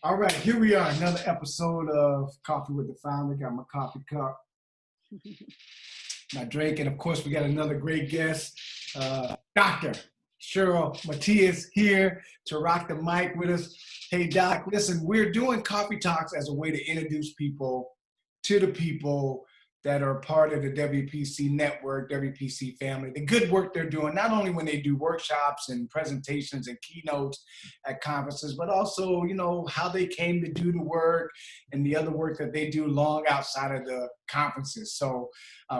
All right, here we are, another episode of Coffee with the Founder. Got my coffee cup, my drink, and of course we got another great guest, Dr. CHERYL E.MATIAS here to rock the mic with us. Hey Doc, listen, we're doing coffee talks as a way to introduce people to the people that are part of the WPC network, WPC family, the good work they're doing, not only when they do workshops and presentations and keynotes at conferences, but also, you know, how they came to do the work and the other work that they do long outside of the conferences. So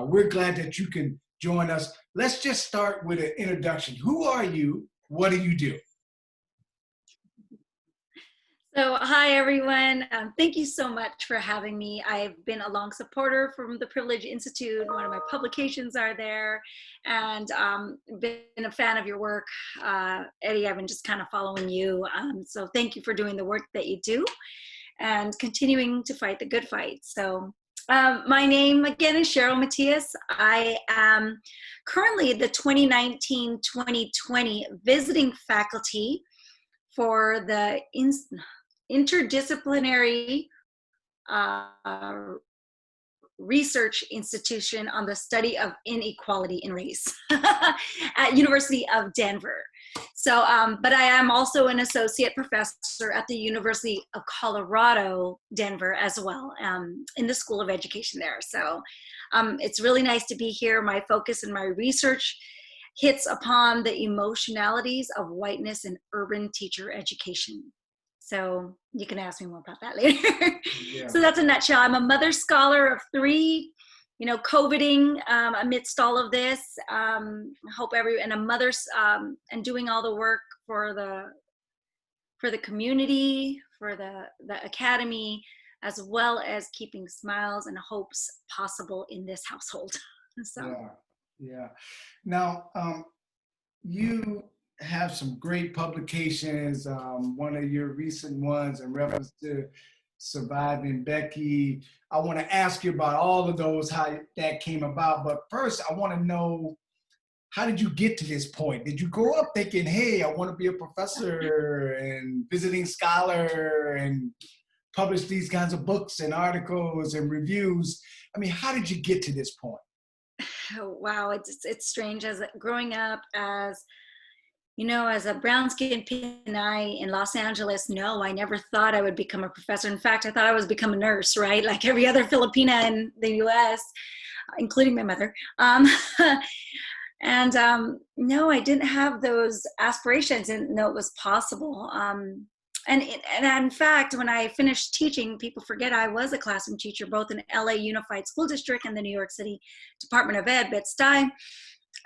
we're glad that you can join us. Let's just start with an introduction. Who are you? What do you do? So hi, everyone. Thank you so much for having me. I've been a long supporter from the Privilege Institute. One of my publications are there, and been a fan of your work. Eddie, I've been just kind of following you. So thank you for doing the work that you do and continuing to fight the good fight. So my name again is CHERYL E.MATIAS. I am currently the 2019-2020 visiting faculty for the interdisciplinary research institution on the study of inequality in race at University of Denver. So, but I am also an associate professor at the University of Colorado, Denver as well, in the School of Education there. So it's really nice to be here. My focus in my research hits upon the emotionalities of whiteness in urban teacher education. So you can ask me more about that later. Yeah. So that's a nutshell. I'm a mother scholar of 3, you know, COVIDing amidst all of this. And a mother and doing all the work for the community, for the academy, as well as keeping smiles and hopes possible in this household. So. Yeah. Now, you have some great publications. One of your recent ones in reference to surviving Becky. I want to ask you about all of those, how that came about. But first, I want to know, how did you get to this point? Did you grow up thinking, hey, I want to be a professor and visiting scholar and publish these kinds of books and articles and reviews? I mean, how did you get to this point? Oh, wow, it's strange. As growing up as, you know, as a brown-skinned Pinay in Los Angeles, no, I never thought I would become a professor. In fact, I thought I was become a nurse, right? Like every other Filipina in the U.S., including my mother. No, I didn't have those aspirations, and know it was possible. And in fact, when I finished teaching, people forget I was a classroom teacher, both in LA Unified School District and the New York City Department of Ed, Bed-Stuy.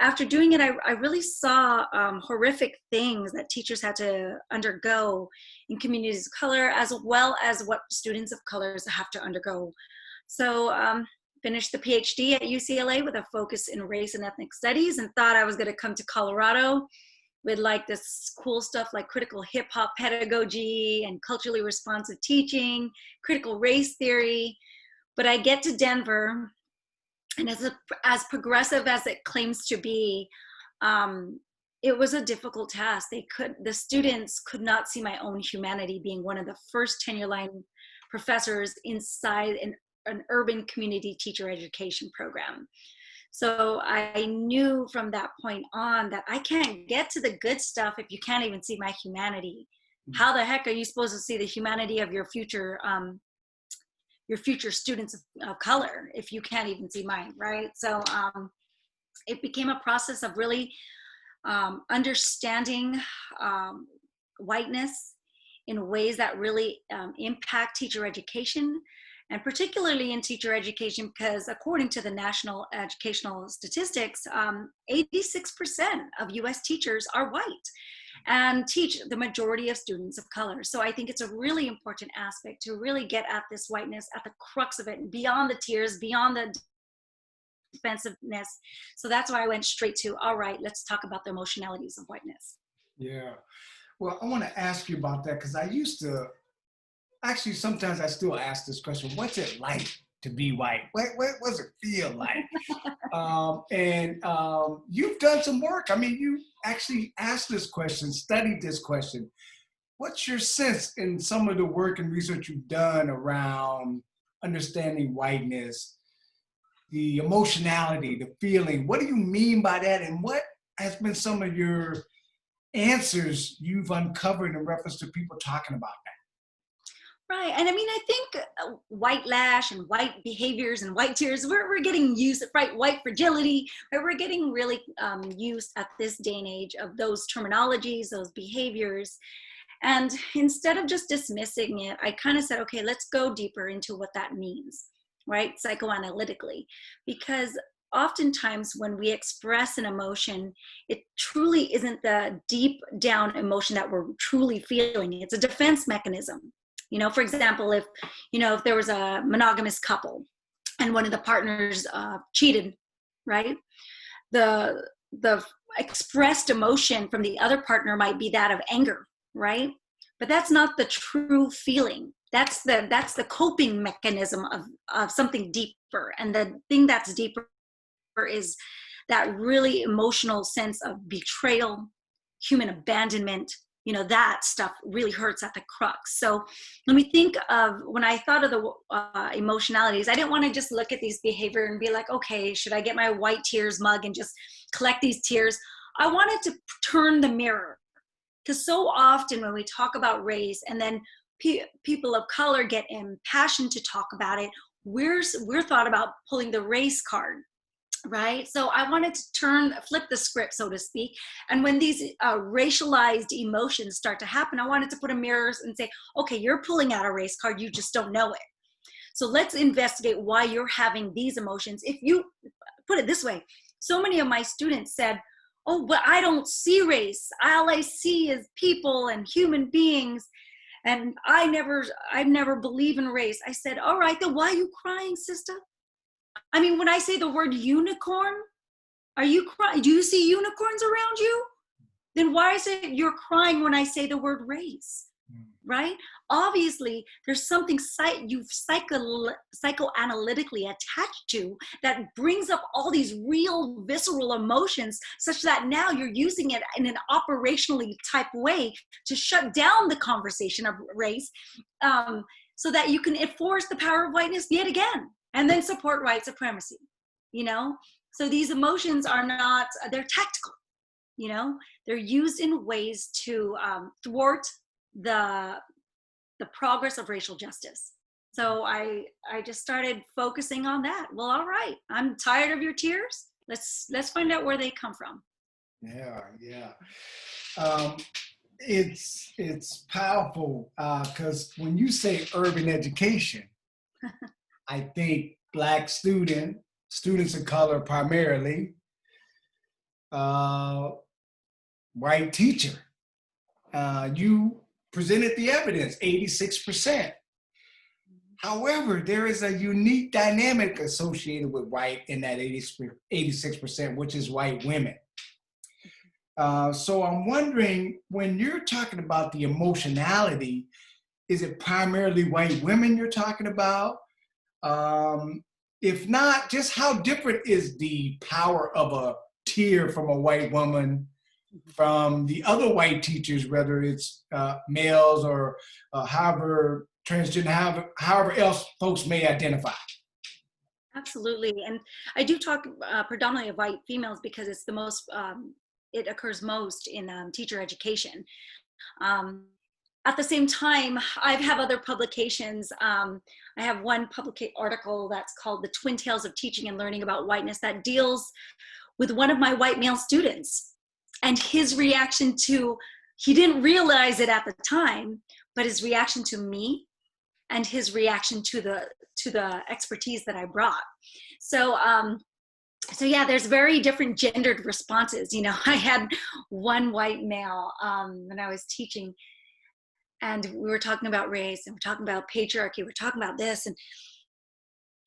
After doing it, I really saw horrific things that teachers had to undergo in communities of color, as well as what students of colors have to undergo. So finished the PhD at UCLA with a focus in race and ethnic studies, and thought I was going to come to Colorado with like this cool stuff like critical hip hop pedagogy and culturally responsive teaching, critical race theory. But I get to Denver, and as progressive as it claims to be, it was a difficult task. The students could not see my own humanity, being one of the first tenure line professors inside an urban community teacher education program. So I knew from that point on that I can't get to the good stuff if you can't even see my humanity. How the heck are you supposed to see the humanity of your future students of color if you can't even see mine, right? So it became a process of really understanding whiteness in ways that really impact teacher education, and particularly in teacher education, because according to the National Educational Statistics, 86% of US teachers are white and teach the majority of students of color. So I think it's a really important aspect to really get at this whiteness, at the crux of it, beyond the tears, beyond the defensiveness. So that's why I went straight to, all right, let's talk about the emotionalities of whiteness. Yeah. Well, I want to ask you about that, because I used to, actually, sometimes I still ask this question: what's it like to be white? What does it feel like? You've done some work. I mean, you actually asked this question, studied this question. what's your sense in some of the work and research you've done around understanding whiteness, the emotionality, the feeling? What do you mean by that? And what has been some of your answers you've uncovered in reference to people talking about that? Right. And I mean, I think white lash and white behaviors and white tears, we're getting used, right? White fragility, right? We're getting really used at this day and age of those terminologies, those behaviors. And instead of just dismissing it, I kind of said, okay, let's go deeper into what that means, right? Psychoanalytically, because oftentimes when we express an emotion, it truly isn't the deep down emotion that we're truly feeling. It's a defense mechanism. You know, for example, if there was a monogamous couple and one of the partners cheated, right? The expressed emotion from the other partner might be that of anger, right? But that's not the true feeling. That's the coping mechanism of something deeper. And the thing that's deeper is that really emotional sense of betrayal, human abandonment. You know, that stuff really hurts at the crux. So let me think of, when I thought of the emotionalities, I didn't want to just look at these behavior and be like, okay, should I get my white tears mug and just collect these tears? I wanted to turn the mirror, because so often when we talk about race and then people of color get impassioned to talk about it, we're thought about pulling the race card. Right? So I wanted to flip the script, so to speak. And when these racialized emotions start to happen, I wanted to put a mirror and say, okay, you're pulling out a race card, you just don't know it. So let's investigate why you're having these emotions. If you put it this way, so many of my students said, oh, but I don't see race. All I see is people and human beings. And I never believe in race. I said, all right, then why are you crying, sister? I mean, when I say the word unicorn, are you crying? Do you see unicorns around you? Then why is it you're crying when I say the word race, right? Obviously, there's something you've psychoanalytically attached to that brings up all these real visceral emotions, such that now you're using it in an operationally type way to shut down the conversation of race, so that you can enforce the power of whiteness yet again, and then support white supremacy, you know? So these emotions are not, they're tactical, you know? They're used in ways to thwart the progress of racial justice. So I just started focusing on that. Well, all right, I'm tired of your tears. Let's find out where they come from. Yeah. It's powerful, because when you say urban education, I think Black students of color primarily, white teacher. You presented the evidence, 86%. However, there is a unique dynamic associated with white in that 86%, which is white women. So I'm wondering, when you're talking about the emotionality, is it primarily white women you're talking about? If not, just how different is the power of a tear from a white woman from the other white teachers, whether it's males or however transgender, however else folks may identify? Absolutely. And I do talk predominantly of white females because it's the most, it occurs most in teacher education. At the same time, I have other publications. I have one article that's called The Twin Tales of Teaching and Learning About Whiteness that deals with one of my white male students and his reaction to, he didn't realize it at the time, but his reaction to me and his reaction to the expertise that I brought. So yeah, there's very different gendered responses. You know, I had one white male when I was teaching, and we were talking about race and we're talking about patriarchy, we're talking about this, and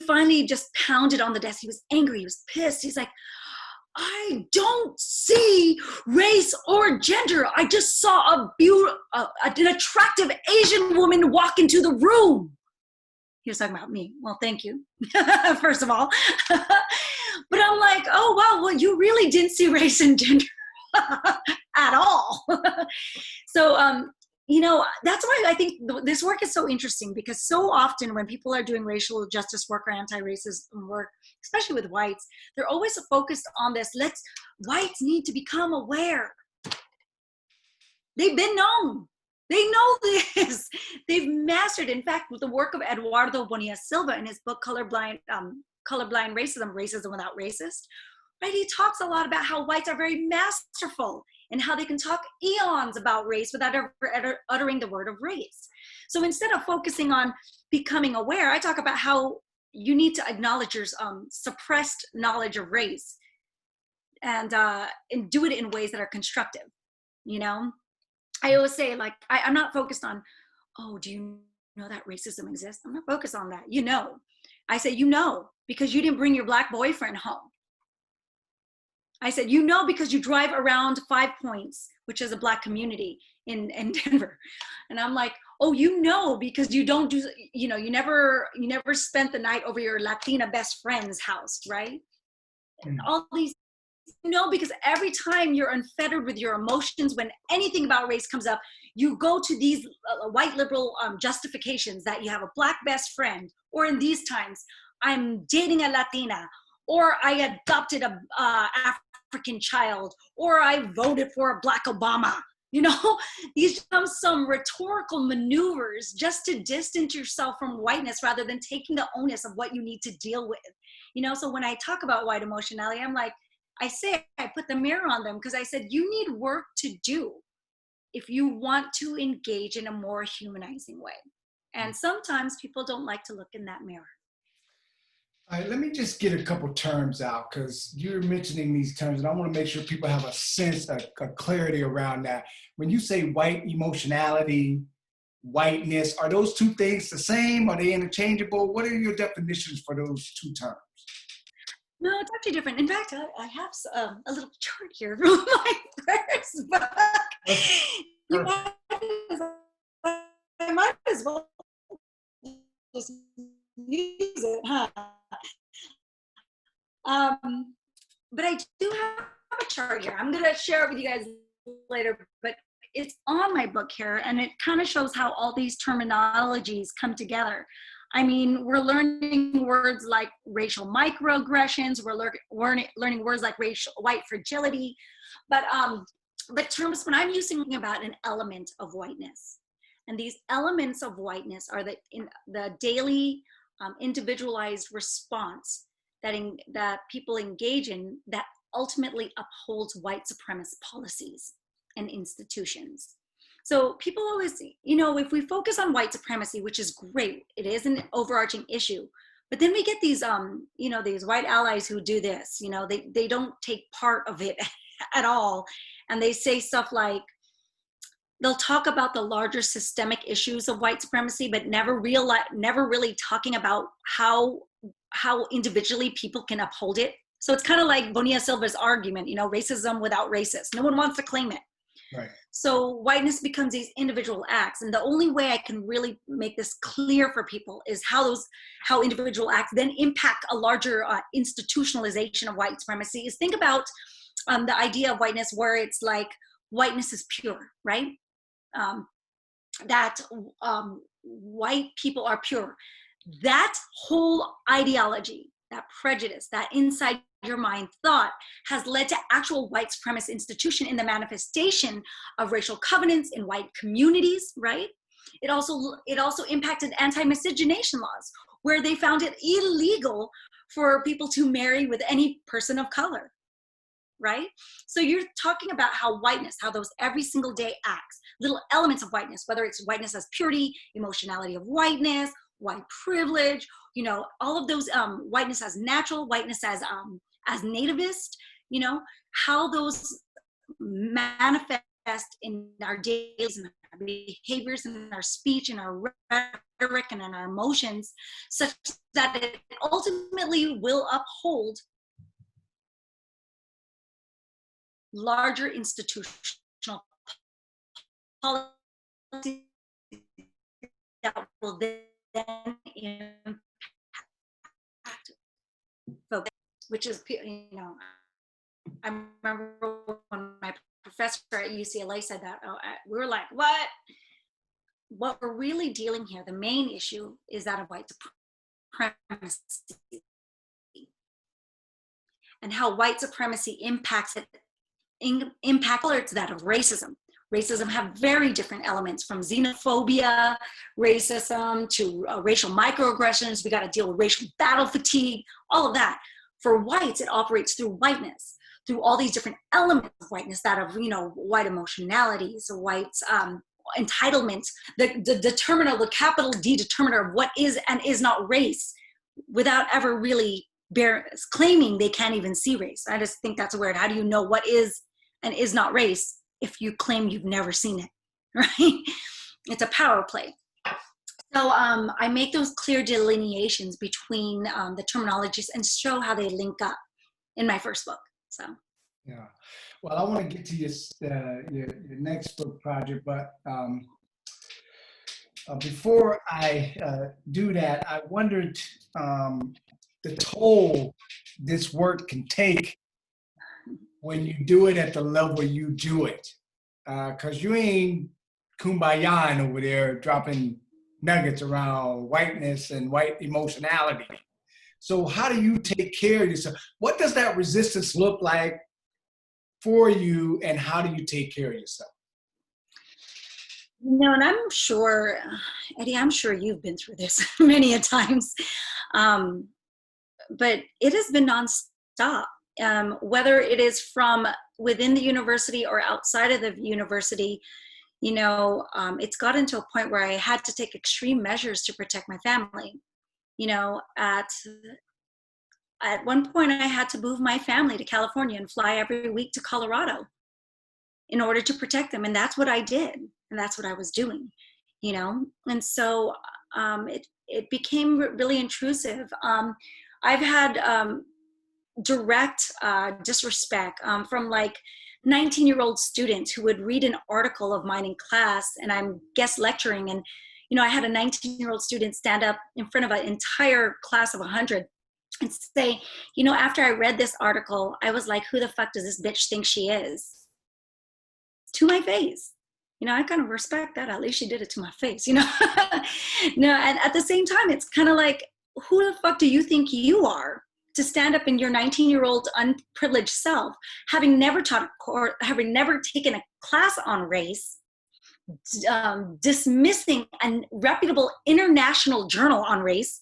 finally just pounded on the desk. He was angry, he was pissed. He's like, I don't see race or gender. I just saw an attractive Asian woman walk into the room. He was talking about me. Well, thank you, first of all. But I'm like, oh, wow, well, you really didn't see race and gender at all. So that's why I think this work is so interesting, because so often when people are doing racial justice work or anti-racism work, especially with whites, they're always focused on this. Whites need to become aware. They've been known. They know this. They've mastered. In fact, with the work of Eduardo Bonilla Silva in his book, Colorblind Racism, Racism Without Racist, right? He talks a lot about how whites are very masterful and how they can talk eons about race without ever uttering the word of race. So instead of focusing on becoming aware, I talk about how you need to acknowledge your suppressed knowledge of race and do it in ways that are constructive. I always say, like, I'm not focused on, oh, do you know that racism exists? I'm not focused on that. I say, because you didn't bring your Black boyfriend home. I said, because you drive around 5 Points, which is a Black community in Denver. And I'm like, oh, because you don't do, you never spent the night over your Latina best friend's house, right? And all these, because every time you're unfettered with your emotions, when anything about race comes up, you go to these white liberal justifications that you have a Black best friend, or in these times, I'm dating a Latina, or I adopted a African child, or I voted for a Black Obama. These become some rhetorical maneuvers just to distance yourself from whiteness rather than taking the onus of what you need to deal with. So when I talk about white emotionality, I'm like, I put the mirror on them, because I said, you need work to do if you want to engage in a more humanizing way. And sometimes people don't like to look in that mirror. All right, let me just get a couple terms out, because you're mentioning these terms, and I want to make sure people have a sense, a clarity around that. When you say white emotionality, whiteness, are those two things the same? Are they interchangeable? What are your definitions for those two terms? No, it's actually different. In fact, I have a little chart here from my first book. I might as well just use it, huh? But I do have a chart here. I'm going to share it with you guys later, but it's on my book here, and it kind of shows how all these terminologies come together. I mean, we're learning words like racial microaggressions. We're learning words like white fragility, but terms, when I'm using about an element of whiteness, and these elements of whiteness are the daily individualized response that people engage in that ultimately upholds white supremacist policies and institutions. So people always, if we focus on white supremacy, which is great, it is an overarching issue, but then we get these, these white allies who do this, they don't take part of it at all. And they say stuff like, they'll talk about the larger systemic issues of white supremacy, but never really talking about how individually people can uphold it. So it's kind of like Bonilla Silva's argument, racism without racist. No one wants to claim it. Right. So whiteness becomes these individual acts. And the only way I can really make this clear for people is how individual acts then impact a larger institutionalization of white supremacy. Is think about the idea of whiteness, where it's like whiteness is pure, right? That white people are pure. That whole ideology, that prejudice, that inside your mind thought has led to actual white supremacist institution in the manifestation of racial covenants in white communities, right? It also impacted anti-miscegenation laws, where they found it illegal for people to marry with any person of color, right? So you're talking about how whiteness, how those every single day acts, little elements of whiteness, whether it's whiteness as purity, emotionality of whiteness, white privilege, all of those, whiteness as natural, whiteness as nativist, how those manifest in our days, in our behaviors, in our speech, in our rhetoric, and in our emotions, such that it ultimately will uphold larger institutional policies that will then impact folks, which is, I remember when my professor at UCLA said that, we were like, what? what we're really dealing here, the main issue is that of white supremacy and how white supremacy impacts it, to that of racism. Racism have very different elements, from xenophobia, racism, to racial microaggressions. We got to deal with racial battle fatigue, all of that. For whites, it operates through whiteness, through all these different elements of whiteness, that of, white emotionalities, whites, entitlement, the determiner, the capital D determiner of what is and is not race, without ever really claiming they can't even see race. I just think that's weird. How do you know what is and is not race if you claim you've never seen it, right? It's a power play. So I make those clear delineations between the terminologies and show how they link up in my first book. So. Yeah. Well, I want to get to your next book project, but before I do that, I wondered the toll this work can take when you do it at the level you do it. Because you ain't kumbaya over there dropping nuggets around whiteness and white emotionality. So how do you take care of yourself? What does that resistance look like for you, and how do you take care of yourself? And I'm sure, Eddie, I'm sure you've been through this many a times. But it has been nonstop. Whether it is from within the university or outside of the university, it's gotten to a point where I had to take extreme measures to protect my family. At one point I had to move my family to California and fly every week to Colorado in order to protect them. And that's what I did. And that's what I was doing, And so it became really intrusive. I've had direct disrespect from 19-year-old students who would read an article of mine in class, and I'm guest lecturing, and I had a 19-year-old student stand up in front of an entire class of 100 and say, after I read this article, I was like, who the fuck does this bitch think she is? To my face. I kind of respect that. At least she did it to my face, No, and at the same time, it's kind of like, who the fuck do you think you are to stand up in your 19-year-old unprivileged self, having never taught a course, having never taken a class on race, dismissing a reputable international journal on race,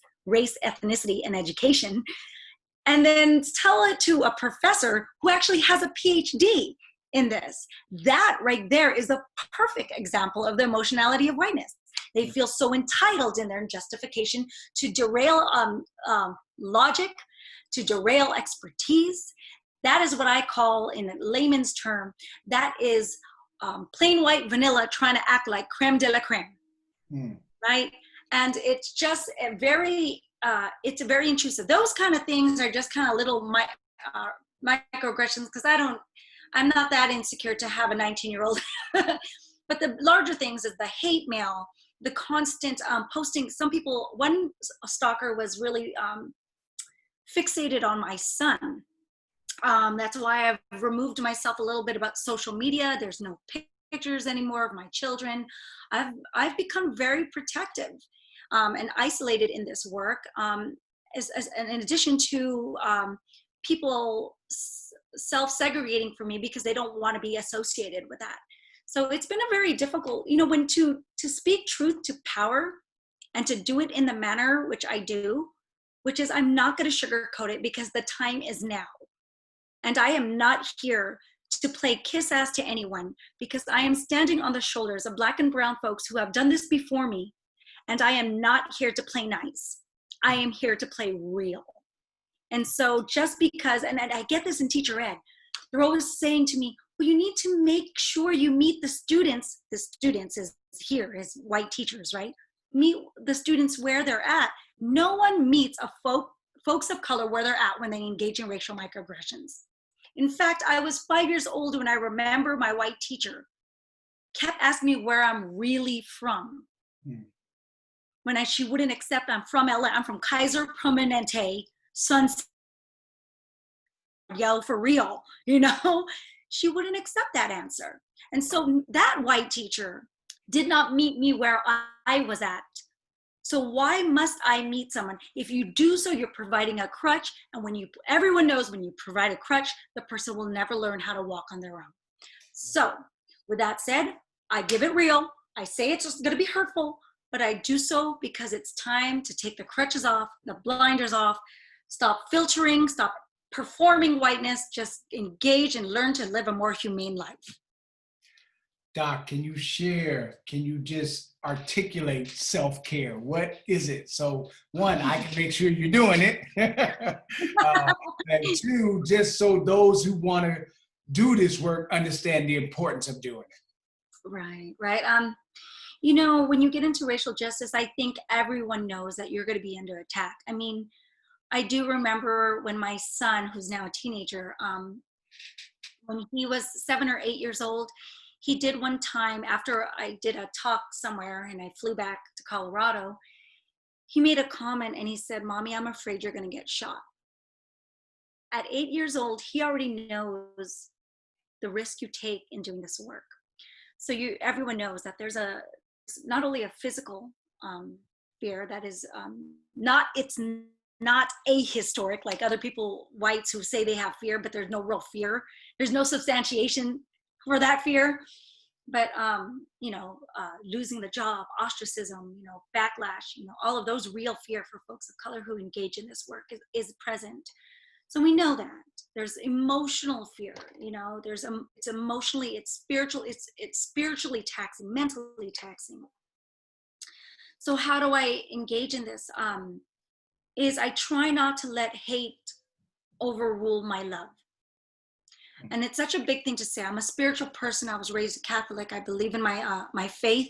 ethnicity, and education, and then tell it to a professor who actually has a PhD in this? That right there is a perfect example of the emotionality of whiteness. They feel so entitled in their justification to derail logic, to derail expertise. That is what I call, in layman's term, that is plain white vanilla trying to act like creme de la creme, right? And it's just it's very intrusive. Those kind of things are just kind of little microaggressions, because I'm not that insecure to have a 19-year-old. But the larger things is the hate mail, the constant posting. One stalker was really fixated on my son. That's why I've removed myself a little bit about social media. There's no pictures anymore of my children. I've become very protective and isolated in this work. In addition to people self-segregating from me because they don't want to be associated with that. So it's been a very difficult, when to speak truth to power and to do it in the manner which I do, which is I'm not going to sugarcoat it, because the time is now. And I am not here to play kiss ass to anyone, because I am standing on the shoulders of Black and brown folks who have done this before me. And I am not here to play nice. I am here to play real. And so just because, and I get this in teacher ed, they're always saying to me, well, you need to make sure you meet the students. The students is here, is white teachers, right? Meet the students where they're at. No one meets folks of color where they're at when they engage in racial microaggressions. In fact, I was 5 years old when I remember my white teacher kept asking me where I'm really from. When she wouldn't accept, I'm from LA, I'm from Kaiser Permanente, Sunset, yo, for real, she wouldn't accept that answer. And so that white teacher did not meet me where I was at. So why must I meet someone? If you do so, you're providing a crutch. And everyone knows when you provide a crutch, the person will never learn how to walk on their own. So with that said, I give it real. I say it's just going to be hurtful, but I do so because it's time to take the crutches off, the blinders off, stop filtering, stop performing whiteness, just engage and learn to live a more humane life. Doc, can you just articulate self-care? What is it? So one, I can make sure you're doing it. And two, just so those who want to do this work understand the importance of doing it. Right, right. You know, when you get into racial justice, I think everyone knows that you're going to be under attack. I mean, I do remember when my son, who's now a teenager, when he was 7 or 8 years old, he did one time after I did a talk somewhere and I flew back to Colorado, he made a comment and he said, "Mommy, I'm afraid you're going to get shot." At 8 years old, he already knows the risk you take in doing this work. So everyone knows that there's not only a physical fear that is it's not ahistoric like other people, whites, who say they have fear, but there's no real fear. There's no substantiation for that fear. But losing the job, ostracism, backlash, all of those real fear for folks of color who engage in this work is present. So we know that there's emotional fear, it's emotionally, it's spiritual, it's spiritually taxing, mentally taxing. So how do I engage in this? Is I try not to let hate overrule my love. And it's such a big thing to say. I'm a spiritual person. I was raised Catholic. I believe in my faith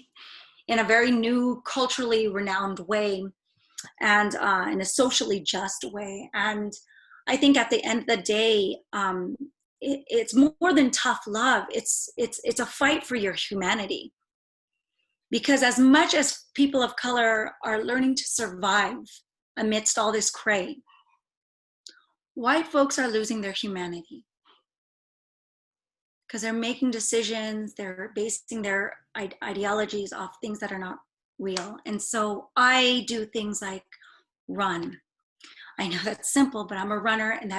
in a very new, culturally renowned way, and in a socially just way. And I think at the end of the day, it's more than tough love. It's a fight for your humanity. Because as much as people of color are learning to survive amidst all this cray, white folks are losing their humanity. Because they're making decisions, they're basing their ideologies off things that are not real. And so I do things like run. I know that's simple, but I'm a runner, and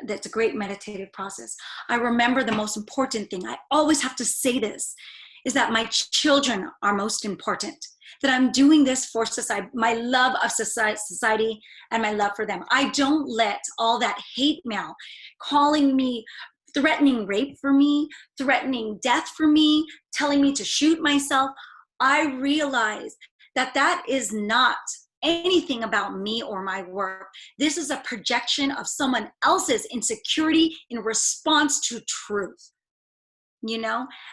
that's a great meditative process. I remember the most important thing, I always have to say this, is that my children are most important, that I'm doing this for society, my love of society and my love for them. I don't let all that hate mail calling me, threatening rape for me, threatening death for me, telling me to shoot myself. I realize that is not anything about me or my work. This is a projection of someone else's insecurity in response to truth,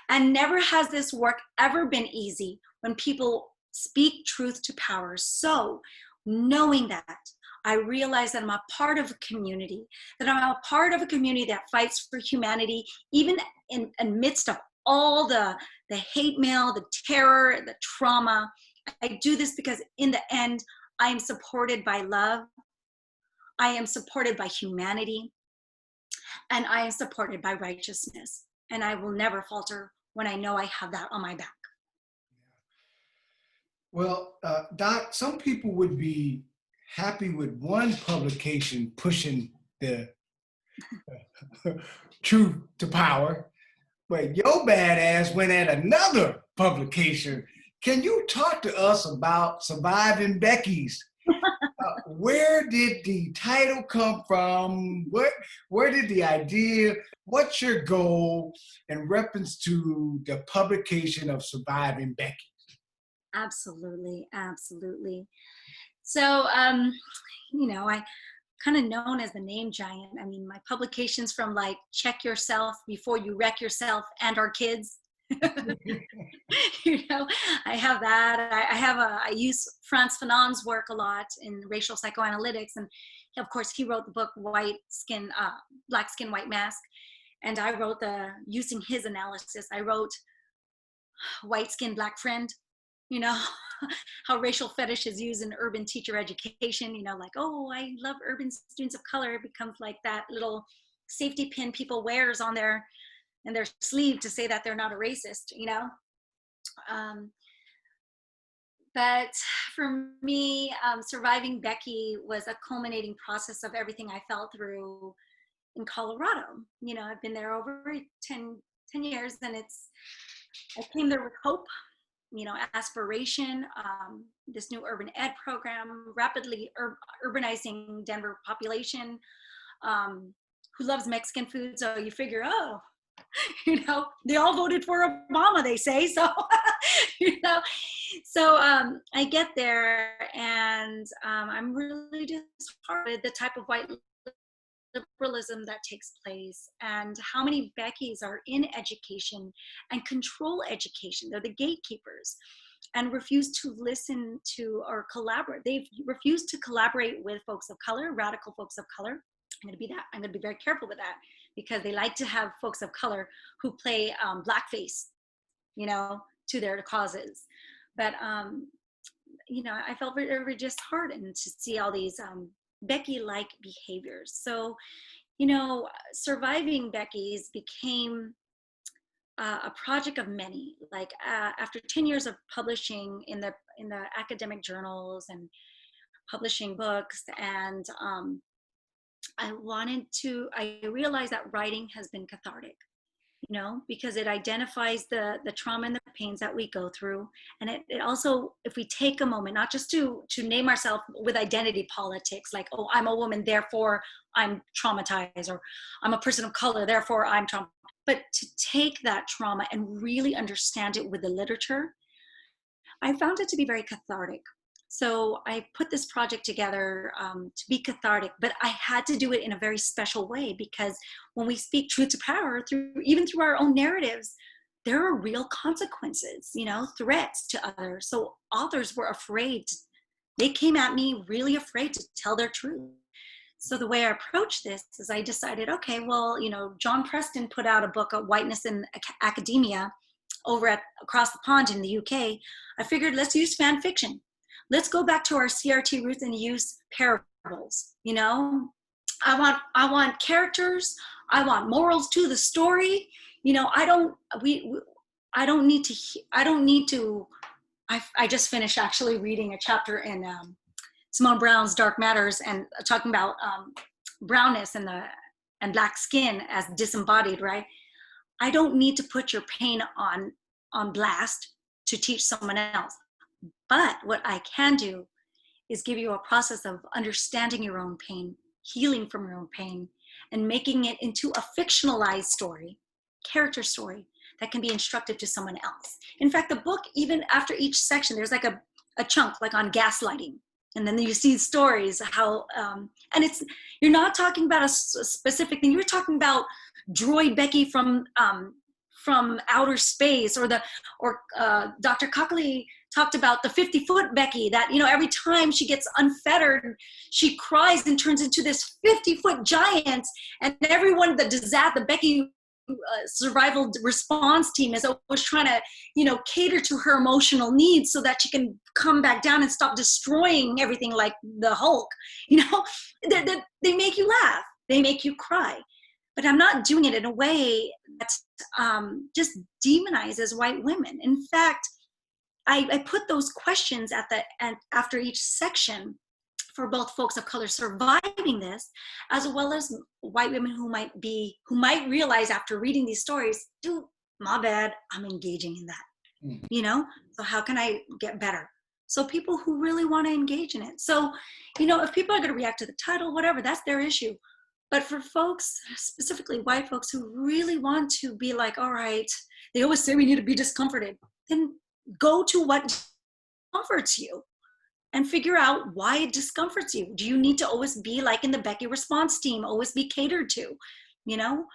and never has this work ever been easy when people speak truth to power. So knowing that, I realize that I'm a part of a community, that fights for humanity, even in midst of all the hate mail, the terror, the trauma. I do this because in the end, I am supported by love, I am supported by humanity, and I am supported by righteousness. And I will never falter when I know I have that on my back. Well, Doc, some people would be happy with one publication pushing the truth to power, but your badass went at another publication. Can you talk to us about Surviving Becky's? Where did the title come from? Where did the idea? What's your goal in reference to the publication of Surviving Becky? Absolutely, absolutely. So, I kind of known as the name giant. I mean, my publications from like Check Yourself Before You Wreck Yourself and Our Kids. I have that. I use Frantz Fanon's work a lot in racial psychoanalytics, and of course he wrote the book Black Skin, White Mask, and I wrote using his analysis, I wrote White Skin, Black Friend. How racial fetish is used in urban teacher education, like, oh, I love urban students of color. It becomes like that little safety pin people wears on their sleeve to say that they're not a racist, But for me, surviving Becky was a culminating process of everything I felt through in Colorado. You know, I've been there over 10 years, and I came there with hope, you know, aspiration, this new urban ed program, rapidly urbanizing Denver population, who loves Mexican food. So you figure, oh, you know, they all voted for Obama, they say. So, you know, so I get there, and I'm really disheartened with the type of white liberalism that takes place, and how many Beckys are in education and control education. They're the gatekeepers and refuse to listen to or collaborate. They've refused to collaborate with folks of color, radical folks of color. I'm going to be very careful with that, because they like to have folks of color who play blackface, you know, to their causes. But you know, I felt very, very disheartened to see all these Becky-like behaviors. So, you know, surviving Becky's became a project of many. Like after 10 years of publishing in the academic journals and publishing books, and I realized that writing has been cathartic, you know, because it identifies the trauma and the pains that we go through. And it also, if we take a moment, not just to name ourselves with identity politics, like, oh, I'm a woman, therefore I'm traumatized, or I'm a person of color, therefore I'm traumatized, but to take that trauma and really understand it with the literature, I found it to be very cathartic. So I put this project together to be cathartic, but I had to do it in a very special way, because when we speak truth to power, even through our own narratives, there are real consequences, you know, threats to others. So authors were afraid. They came at me really afraid to tell their truth. So the way I approached this is I decided, okay, well, you know, John Preston put out a book, Whiteness in Academia, across the pond in the UK. I figured, let's use fan fiction. Let's go back to our CRT roots and use parables. You know, I want characters. I want morals to the story. You know, I don't need to. I just finished actually reading a chapter in Simone Brown's Dark Matters, and talking about brownness and black skin as disembodied, right? I don't need to put your pain on blast to teach someone else. But what I can do is give you a process of understanding your own pain, healing from your own pain, and making it into a fictionalized story, character story that can be instructive to someone else. In fact, the book, even after each section, there's like a chunk like on gaslighting. And then you see stories how, and you're not talking about a specific thing. You're talking about droid Becky from outer space, or Dr. Cockley talked about the 50-foot Becky that, you know, every time she gets unfettered, she cries and turns into this 50-foot giant. And everyone, the Becky survival response team is always trying to, you know, cater to her emotional needs so that she can come back down and stop destroying everything like the Hulk. You know, they make you laugh, they make you cry. But I'm not doing it in a way that just demonizes white women. In fact, I put those questions after each section for both folks of color surviving this, as well as white women who might realize after reading these stories, dude, my bad, I'm engaging in that. You know, so how can I get better? So people who really want to engage in it. So, you know, if people are going to react to the title, whatever, that's their issue. But for folks, specifically white folks, who really want to be like, all right, they always say we need to be discomforted, then go to what comforts you and figure out why it discomforts you. Do you need to always be like in the Becky response team, always be catered to? You know,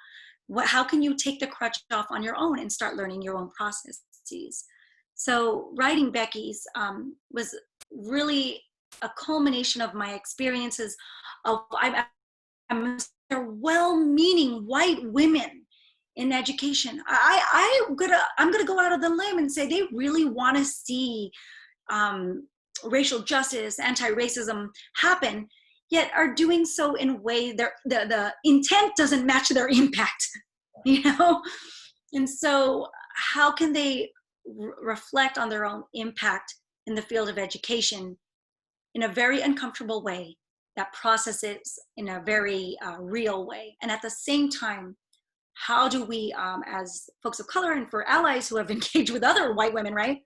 how can you take the crutch off on your own and start learning your own processes? So writing Becky's was really a culmination of my experiences of I'm well-meaning white women in education. I'm gonna go out of the limb and say they really want to see racial justice, anti-racism happen, yet are doing so in a way the intent doesn't match their impact, you know? And so how can they reflect on their own impact in the field of education in a very uncomfortable way that processes in a very real way. And at the same time, how do we, as folks of color and for allies who have engaged with other white women, right?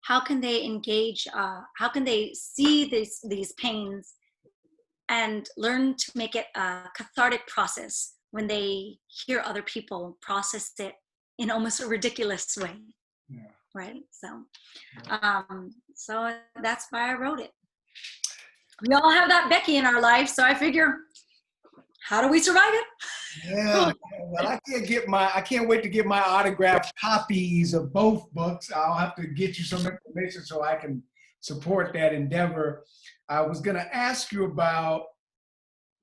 How can they engage, how can they see these pains and learn to make it a cathartic process when they hear other people process it in almost a ridiculous way, Yeah. right? So that's why I wrote it. We all have that Becky in our life, so I figure, how do we survive it? Yeah, well, I can't wait to get my autographed copies of both books. I'll have to get you some information so I can support that endeavor. I was going to ask you about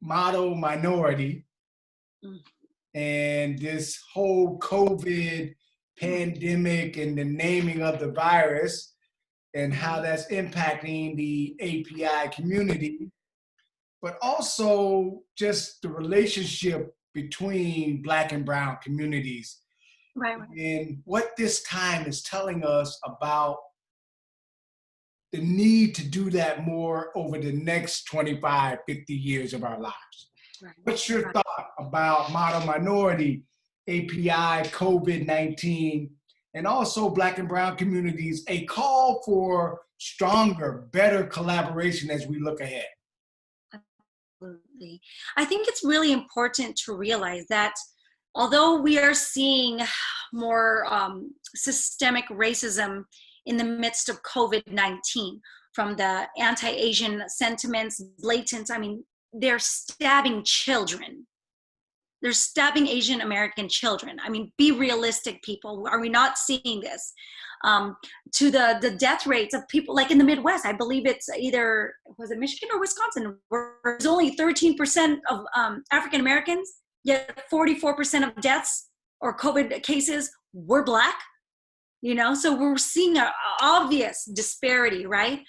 model minority and this whole COVID pandemic and the naming of the virus and how that's impacting the API community, but also just the relationship between Black and Brown communities. Right. And what this time is telling us about the need to do that more over the next 25, 50 years of our lives. Right. What's your thought about model minority, API, COVID-19, and also Black and Brown communities, a call for stronger, better collaboration as we look ahead? Absolutely. I think it's really important to realize that although we are seeing more systemic racism in the midst of COVID-19, from the anti-Asian sentiments, blatant, I mean, they're stabbing children. They're stabbing Asian American children. I mean, be realistic, people. Are we not seeing this? To the death rates of people like in the Midwest, I believe it's either, was it Michigan or Wisconsin, where there's only 13% of African Americans, yet 44% of deaths or COVID cases were Black, you know? So we're seeing an obvious disparity, right?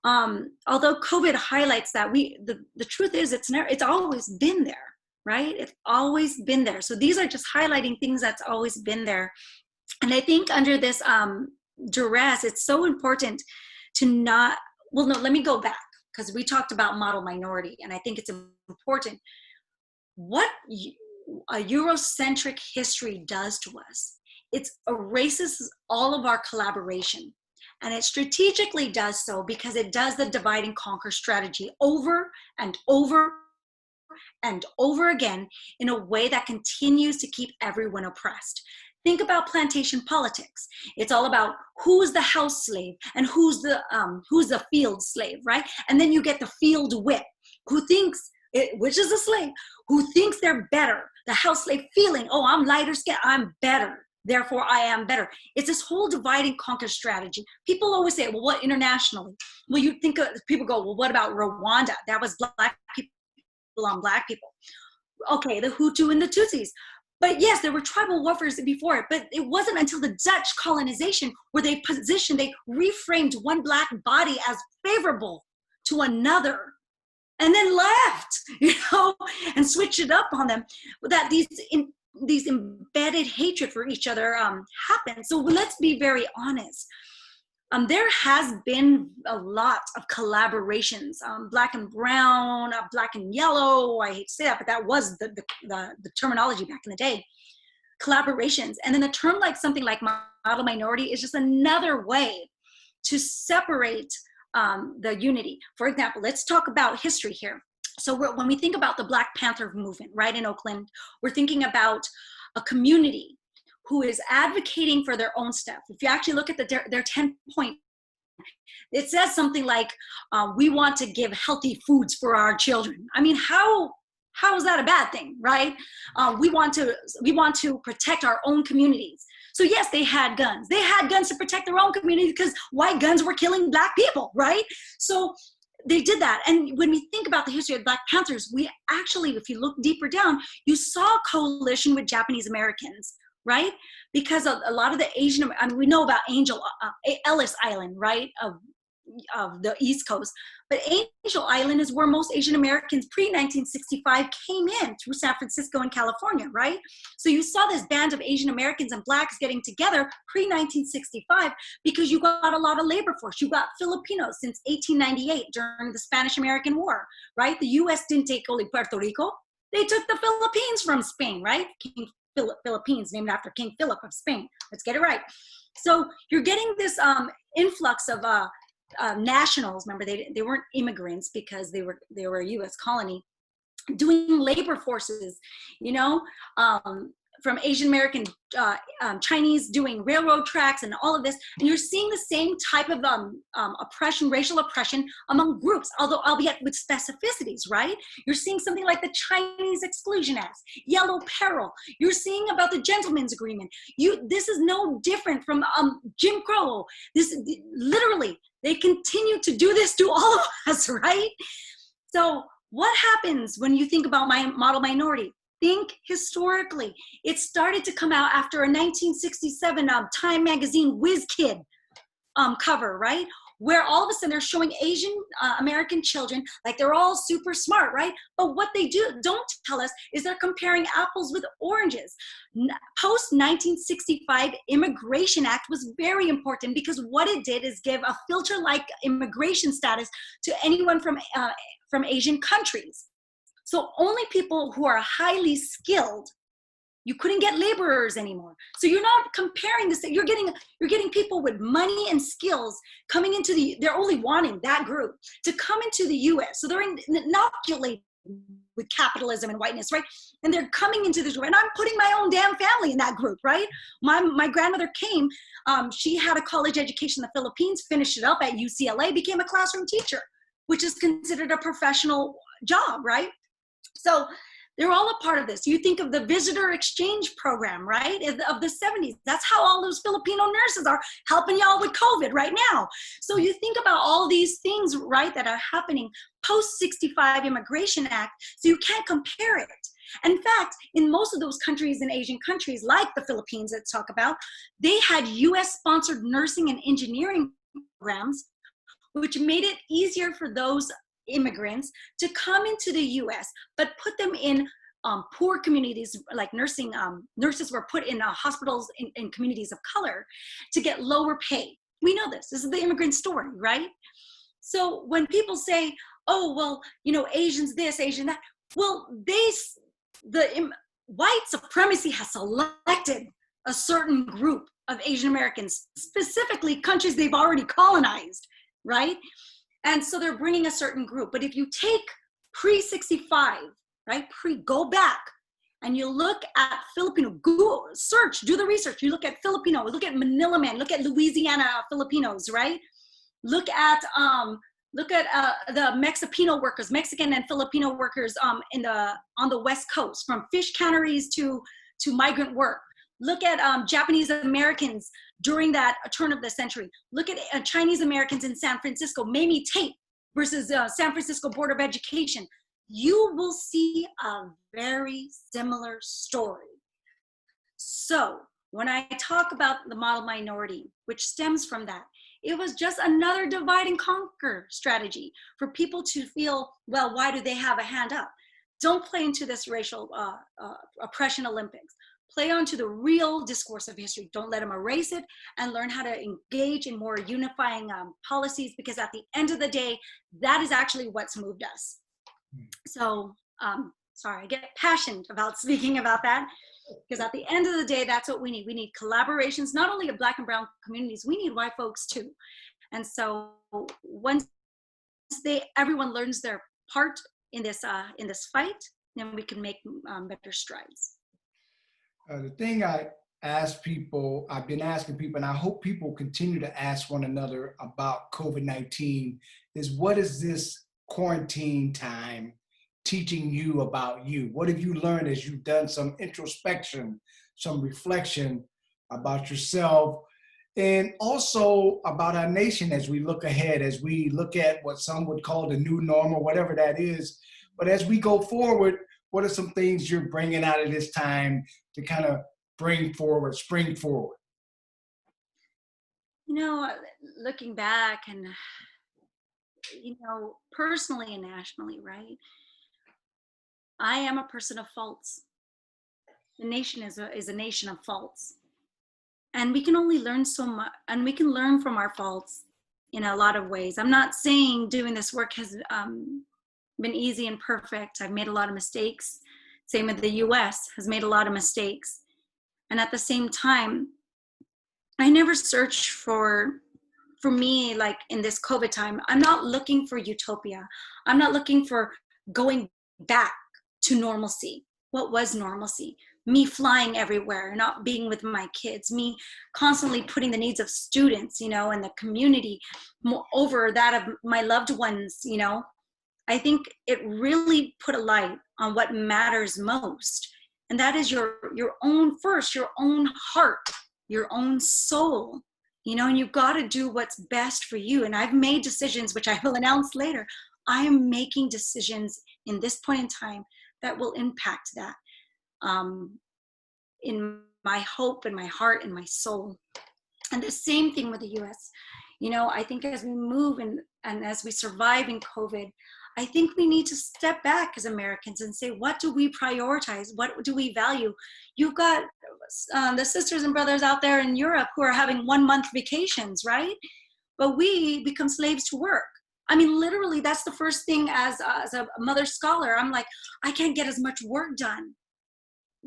Although COVID highlights that, the truth is it's always been there, right? It's always been there. So these are just highlighting things that's always been there. And I think under this duress, it's so important to not, well, no, let me go back, because we talked about model minority, and I think it's important. What a Eurocentric history does to us, it erases all of our collaboration. And it strategically does so because it does the divide and conquer strategy over and over and over again in a way that continues to keep everyone oppressed. Think about plantation politics. It's all about who's the house slave and who's the field slave, right? And then you get the field whip, who thinks, which is a slave, who thinks they're better. The house slave feeling, oh, I'm lighter skinned, I'm better, therefore I am better. It's this whole divide and conquer strategy. People always say, well, what internationally? Well, you think people go, well, what about Rwanda? That was Black people on Black people. Okay, the Hutu and the Tutsis. But yes, there were tribal warfares before it, but it wasn't until the Dutch colonization where they reframed one Black body as favorable to another, and then left, you know, and switched it up on them, that these embedded hatred for each other happen. So let's be very honest. There has been a lot of collaborations, Black and brown, Black and yellow. I hate to say that, but that was the terminology back in the day. Collaborations. And then a term like something like model minority is just another way to separate the unity. For example, let's talk about history here. So when we think about the Black Panther movement, right, in Oakland, we're thinking about a community who is advocating for their own stuff. If you actually look at their 10-point, it says something like, we want to give healthy foods for our children. I mean, how is that a bad thing, right? We want to protect our own communities. So yes, they had guns. They had guns to protect their own community because white guns were killing Black people, right? So they did that. And when we think about the history of Black Panthers, we actually, if you look deeper down, you saw a coalition with Japanese Americans, right? Because a lot of the Asian, I mean, we know about Ellis Island, right? of the East Coast. But Angel Island is where most Asian Americans pre-1965 came in through San Francisco and California, right? So you saw this band of Asian Americans and Blacks getting together pre-1965 because you got a lot of labor force. You got Filipinos since 1898 during the Spanish-American War, right? The US didn't take only Puerto Rico. They took the Philippines from Spain, right? King Philippines, named after King Philip of Spain. Let's get it right. So you're getting this influx of nationals. Remember, they weren't immigrants because they were a U.S. colony, doing labor forces, you know, from Asian American, Chinese doing railroad tracks and all of this. And you're seeing the same type of oppression, racial oppression among groups, although albeit with specificities, right? You're seeing something like the Chinese Exclusion Acts, Yellow Peril. You're seeing about the Gentleman's Agreement. This is no different from Jim Crow. This literally, they continue to do this to all of us, right? So what happens when you think about my model minority? Think historically. It started to come out after a 1967 Time magazine Whiz Kid cover, right? Where all of a sudden they're showing Asian American children like they're all super smart, right? But what they don't tell us is they're comparing apples with oranges. Post 1965 Immigration Act was very important because what it did is give a filter-like immigration status to anyone from Asian countries. So only people who are highly skilled, you couldn't get laborers anymore. So you're not comparing this, you're getting people with money and skills coming into they're only wanting that group to come into the US. So they're inoculated with capitalism and whiteness, right? And they're coming into this group, and I'm putting my own damn family in that group, right? My grandmother came, she had a college education in the Philippines, finished it up at UCLA, became a classroom teacher, which is considered a professional job, right? So they're all a part of this. You think of the visitor exchange program, right, of the 70s. That's how all those Filipino nurses are helping y'all with COVID right now. So you think about all these things, right, that are happening post-65 Immigration Act, so you can't compare it. In fact, in most of those countries, in Asian countries, like the Philippines that talk about, they had US-sponsored nursing and engineering programs, which made it easier for those immigrants to come into the US, but put them in poor communities, like nurses were put in hospitals in communities of color to get lower pay. We know this. This is the immigrant story, right? So when people say, oh, well, you know, Asians this, Asian that, well, white supremacy has selected a certain group of Asian Americans, specifically countries they've already colonized, right? And so they're bringing a certain group. But if you take pre-65, right, go back and you look at Filipino, Google, search, do the research. You look at Filipino, look at Manila Man, look at Louisiana Filipinos, right? Look at the Mexipino workers, Mexican and Filipino workers on the West Coast, from fish canneries to migrant work. Look at Japanese Americans during that turn of the century. Look at Chinese Americans in San Francisco, Mamie Tate versus San Francisco Board of Education. You will see a very similar story. So when I talk about the model minority, which stems from that, it was just another divide and conquer strategy for people to feel, well, why do they have a hand up? Don't play into this racial oppression Olympics. Play onto the real discourse of history. Don't let them erase it, and learn how to engage in more unifying policies, because at the end of the day, that is actually what's moved us. So, sorry, I get passionate about speaking about that, because at the end of the day, that's what we need. We need collaborations, not only of Black and brown communities, we need white folks too. And so once everyone learns their part in this fight, then we can make better strides. The thing I've been asking people, and I hope people continue to ask one another about COVID-19, is what is this quarantine time teaching you about you? What have you learned as you've done some introspection, some reflection about yourself, and also about our nation as we look ahead, as we look at what some would call the new normal, whatever that is. But as we go forward, what are some things you're bringing out of this time to kind of spring forward? You know, looking back, and personally and nationally, right? I am a person of faults. The nation is a nation of faults. And we can only learn so much, and we can learn from our faults in a lot of ways. I'm not saying doing this work has been easy and perfect. I've made a lot of mistakes. Same with the US has made a lot of mistakes. And at the same time, I never search for me, like in this COVID time, I'm not looking for utopia. I'm not looking for going back to normalcy. What was normalcy? Me flying everywhere, not being with my kids, me constantly putting the needs of students, and the community over that of my loved ones, I think it really put a light on what matters most. And that is your own first, your own heart, your own soul, and you've got to do what's best for you. And I've made decisions, which I will announce later. I am making decisions in this point in time that will impact that in my hope and my heart and my soul. And the same thing with the US. I think as we move and as we survive in COVID, I think we need to step back as Americans and say, what do we prioritize? What do we value? You've got the sisters and brothers out there in Europe who are having 1 month vacations, right? But we become slaves to work. I mean, literally, that's the first thing as a mother scholar. I'm like, I can't get as much work done.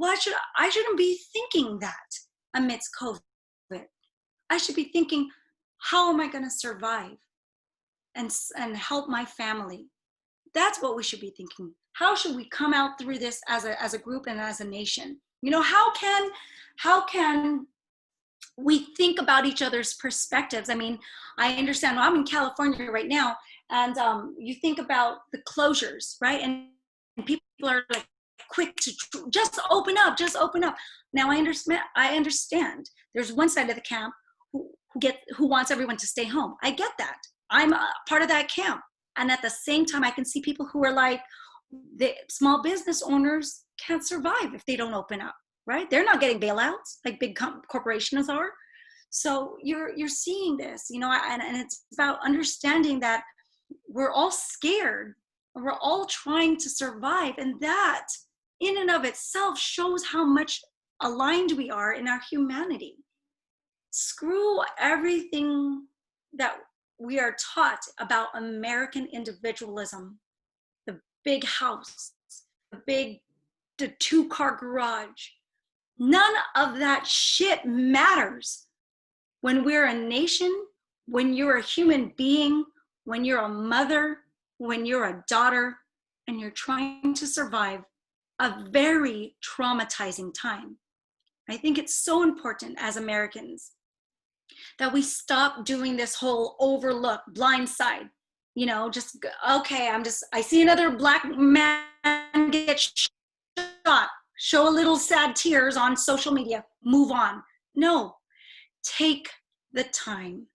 I shouldn't be thinking that amidst COVID. I should be thinking, how am I going to survive and help my family? That's what we should be thinking. How should we come out through this as a group and as a nation? How can we think about each other's perspectives? I mean, I understand. Well, I'm in California right now, and you think about the closures, right? And people are like quick to just open up. Now I understand. There's one side of the camp who wants everyone to stay home. I get that. I'm a part of that camp. And at the same time, I can see people who are like, the small business owners can't survive if they don't open up, right? They're not getting bailouts like big corporations are. So you're seeing this, and it's about understanding that we're all scared. We're all trying to survive. And that in and of itself shows how much aligned we are in our humanity. Screw everything that we are taught about American individualism, the big house, the 2-car garage. None of that shit matters when we're a nation, when you're a human being, when you're a mother, when you're a daughter, and you're trying to survive a very traumatizing time. I think it's so important as Americans that we stop doing this whole overlook, blind side, I see another Black man get shot, show a little sad tears on social media, move on. No, take the time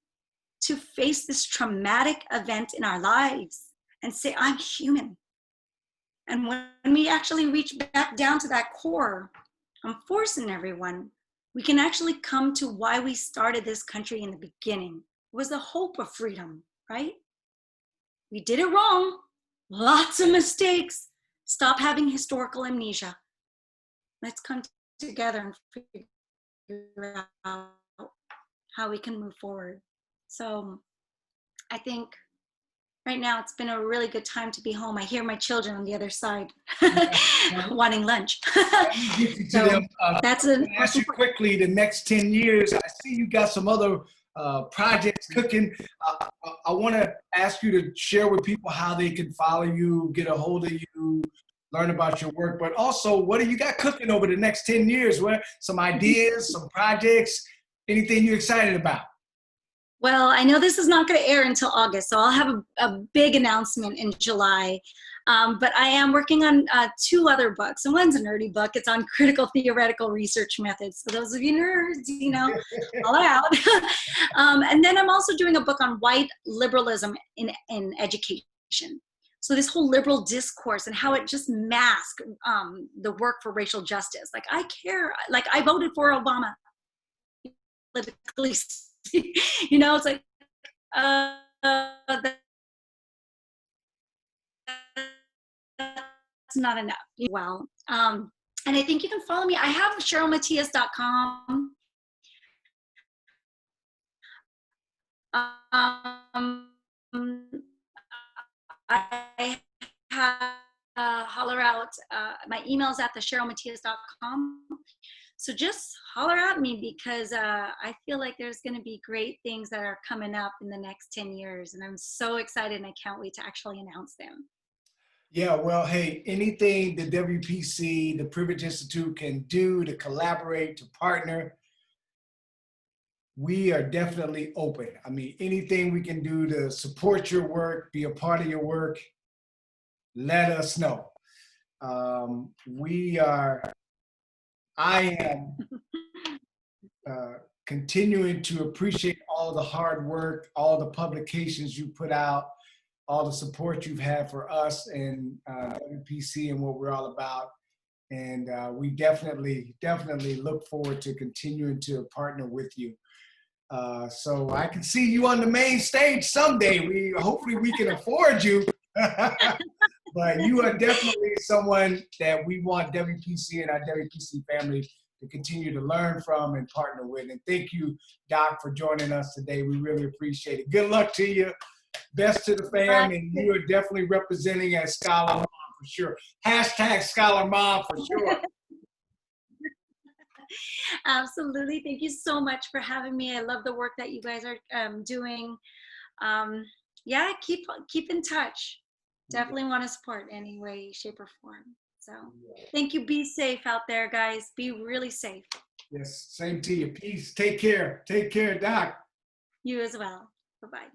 to face this traumatic event in our lives and say, I'm human. And when we actually reach back down to that core, I'm forcing everyone, we can actually come to why we started this country in the beginning. It was the hope of freedom, right? We did it wrong, lots of mistakes. Stop having historical amnesia. Let's come together and figure out how we can move forward. So I think right now it's been a really good time to be home. I hear my children on the other side wanting lunch. So that's an. Ask you quickly, the next 10 years, I see you got some other projects cooking. I want to ask you to share with people how they can follow you, get a hold of you, learn about your work, but also what do you got cooking over the next 10 years? What some ideas, some projects, anything you're excited about? Well, I know this is not going to air until August, so I'll have a big announcement in July. But I am working on 2 other books, and one's a nerdy book. It's on critical theoretical research methods. For those of you nerds, all out. And then I'm also doing a book on white liberalism in education. So this whole liberal discourse and how it just masks the work for racial justice. Like I care, like I voted for Obama politically. It's like not enough. Well, and I think you can follow me. I have CHERYLMATIAS.com. I have holler out. My email's at CHERYLMATIAS.com. So just holler at me, because I feel like there's going to be great things that are coming up in the next 10 years. And I'm so excited, and I can't wait to actually announce them. Yeah, well, hey, anything the WPC, the Privilege Institute can do to collaborate, to partner, we are definitely open. I mean, anything we can do to support your work, be a part of your work, let us know. I am continuing to appreciate all the hard work, all the publications you put out, all the support you've had for us and WPC and what we're all about. And we definitely look forward to continuing to partner with you. So I can see you on the main stage someday. Hopefully we can afford you. But you are definitely someone that we want WPC and our WPC family to continue to learn from and partner with. And thank you, Doc, for joining us today. We really appreciate it. Good luck to you. Best to the fam. And you are definitely representing as Scholar Mom for sure. Hashtag Scholar Mom for sure. Absolutely. Thank you so much for having me. I love the work that you guys are doing. Yeah, keep in touch. Definitely want to support any way, shape, or form. So thank you. Be safe out there, guys. Be really safe. Yes, same to you. Peace. Take care. Take care, Doc. You as well. Bye-bye.